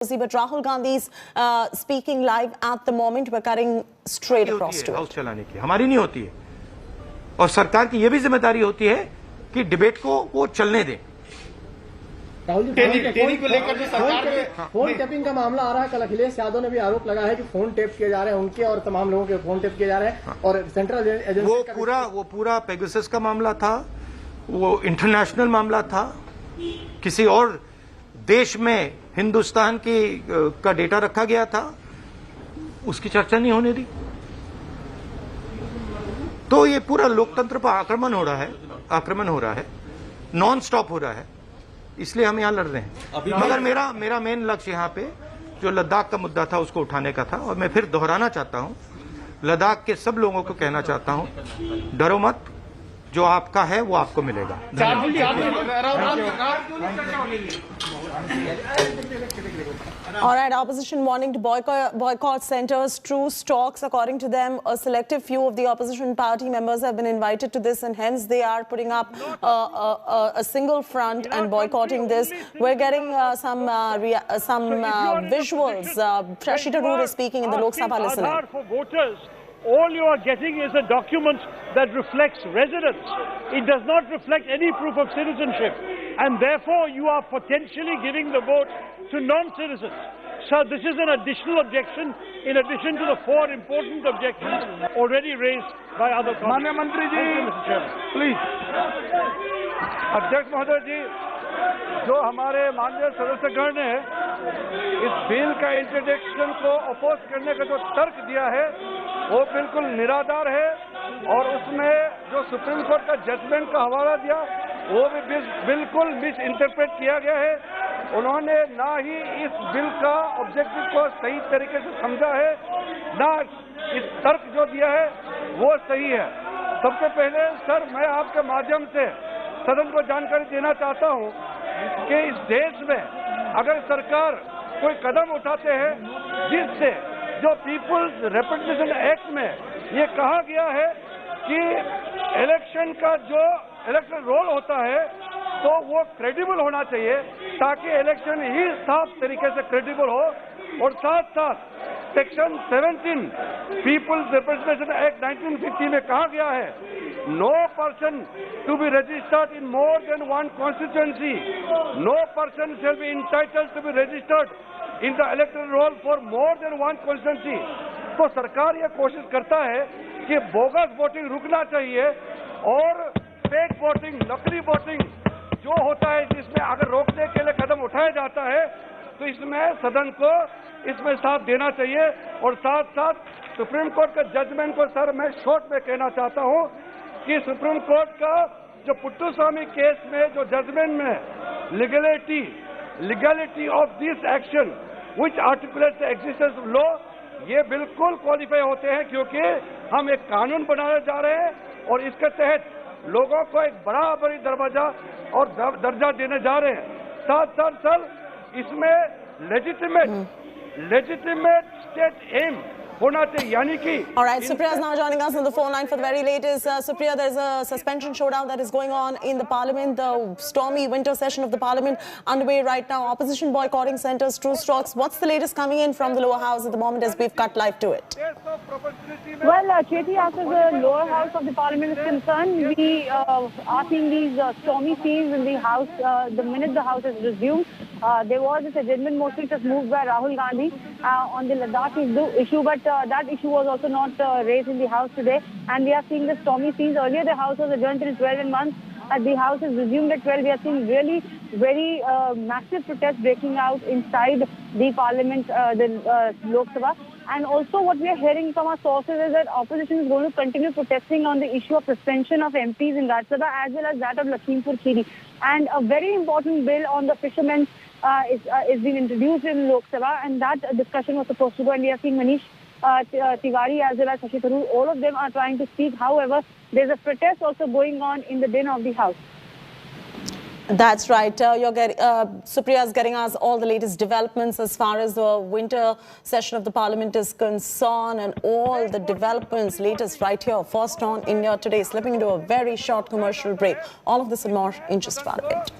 But Rahul Gandhi's speaking live at the moment. We're cutting straight across to house चलाने की हमारी नहीं होती है और सरकार की यह भी जिम्मेदारी होती है कि डिबेट को वो चलने दें। राहुल जी, को लेकर जो सरकार फोन टेपिंग का मामला आ रहा है। कल अखिलेश यादव ने भी आरोप लगाया है कि फोन टेप किए जा रहे हैं, उनके और तमाम लोगों के फोन टेप किए जा रहे हैं। और सेंट्रल एजेंसी वो पूरा पेगासस का मामला था, वो इंटरनेशनल मामला था। किसी और देश में हिंदुस्तान का डेटा रखा गया था, उसकी चर्चा नहीं होने दी। तो ये पूरा लोकतंत्र पर आक्रमण हो रहा है, नॉन स्टॉप हो रहा है। इसलिए हम यहां लड़ रहे हैं। मगर मेरा मेन लक्ष्य यहां पे जो लद्दाख का मुद्दा था उसको उठाने का था। और मैं फिर दोहराना चाहता हूं, लद्दाख के सब लोगों को कहना चाहता हूं, डरो मत, जो आपका है वो आपको मिलेगा। All right, opposition wanting to boycott centers, truce talks. According to them, a selective few of the opposition party members have been invited to this, and hence they are putting up a single front and boycotting this. We're getting some visuals. Shashi Tharoor is speaking in the Lok Sabha. Listening. All you are getting is a document that reflects residence. It does not reflect any proof of citizenship. And therefore, you are potentially giving the vote to non-citizens. So this is an additional objection in addition to the 4 important objections already raised by other colleagues. Manya Mantri ji, please. अध्यक्ष महोदय जी, जो हमारे माननीय सदस्यगण ने इस bill का introduction को oppose करने का जो तर्क दिया है वो बिल्कुल निराधार है। और उसमें जो सुप्रीम कोर्ट का जजमेंट का हवाला दिया वो भी बिल्कुल मिस इंटरप्रेट किया गया है। उन्होंने ना ही इस बिल का ऑब्जेक्टिव को सही तरीके से समझा है, ना इस तर्क जो दिया है वो सही है। सबसे पहले सर, मैं आपके माध्यम से सदन को जानकारी देना चाहता हूं कि इस देश में अगर सरकार कोई कदम उठाते हैं जिससे जो पीपुल्स रिप्रेजेंटेशन एक्ट में ये कहा गया है कि इलेक्शन का जो इलेक्शन रोल होता है तो वो क्रेडिबल होना चाहिए, ताकि इलेक्शन ही साफ तरीके से क्रेडिबल हो। और साथ साथ सेक्शन 17 पीपुल्स रिप्रेजेंटेशन एक्ट 1950 में कहा गया है, no person to be registered in more than 1 constituency, no person shall be entitled to be registered in the electoral roll for more than 1 constituency. तो सरकार ये कोशिश करता है कि बोगस वोटिंग रुकना चाहिए और फेक वोटिंग, नकली वोटिंग जो होता है, जिसमें अगर रोकने के लिए कदम उठाया जाता है तो इसमें सदन को इसमें साथ देना चाहिए। और साथ साथ सुप्रीम कोर्ट का जजमेंट को सर मैं शॉर्ट में कहना चाहता हूं कि सुप्रीम कोर्ट का जो पुट्टुस्वामी केस में जो जजमेंट में legality of this action which articulates the existence of law, ये बिल्कुल क्वालिफाई होते हैं, क्योंकि हम एक कानून बनाने जा रहे हैं और इसके तहत लोगों को एक बराबरी दरवाजा और दर्जा देने जा रहे हैं। साथ साथ सर, इसमें लेजिटिमेट स्टेट एम होना चाहिए, यानी कि। All right, Supriya is now joining us on the phone line for the very latest. Supriya, there's a suspension showdown that is going on in the Parliament. The stormy winter session of the Parliament underway right now. Opposition boycotting centres, truce talks. What's the latest coming in from the lower house at the moment as we've cut live to it? Well, Chetty, as far as the lower house of the Parliament is concerned, we are seeing these stormy scenes in the house. The minute the house has resumed, there was this adjournment motion which was moved by Rahul Gandhi on the Ladakh issue, but that issue was also not raised in the House today, and we are seeing the stormy scenes. Earlier, the House was adjourned till 12 and 1. The House is resumed at 12. We are seeing really very massive protests breaking out inside the Parliament, the Lok Sabha. And also what we are hearing from our sources is that opposition is going to continue protesting on the issue of suspension of MPs in Rajya Sabha as well as that of Lakhimpur Kheri. And a very important bill on the fishermen is being introduced in Lok Sabha, and that discussion was supposed to go. And we are seeing Manish Tiwari as well as Shashi Tharoor, all of them are trying to speak. However, there's a protest also going on in the den of the House. That's right. Supriya is getting us all the latest developments as far as the winter session of the Parliament is concerned, and all the developments latest right here, first on India Today, slipping into a very short commercial break. All of this and more in just 1 minute.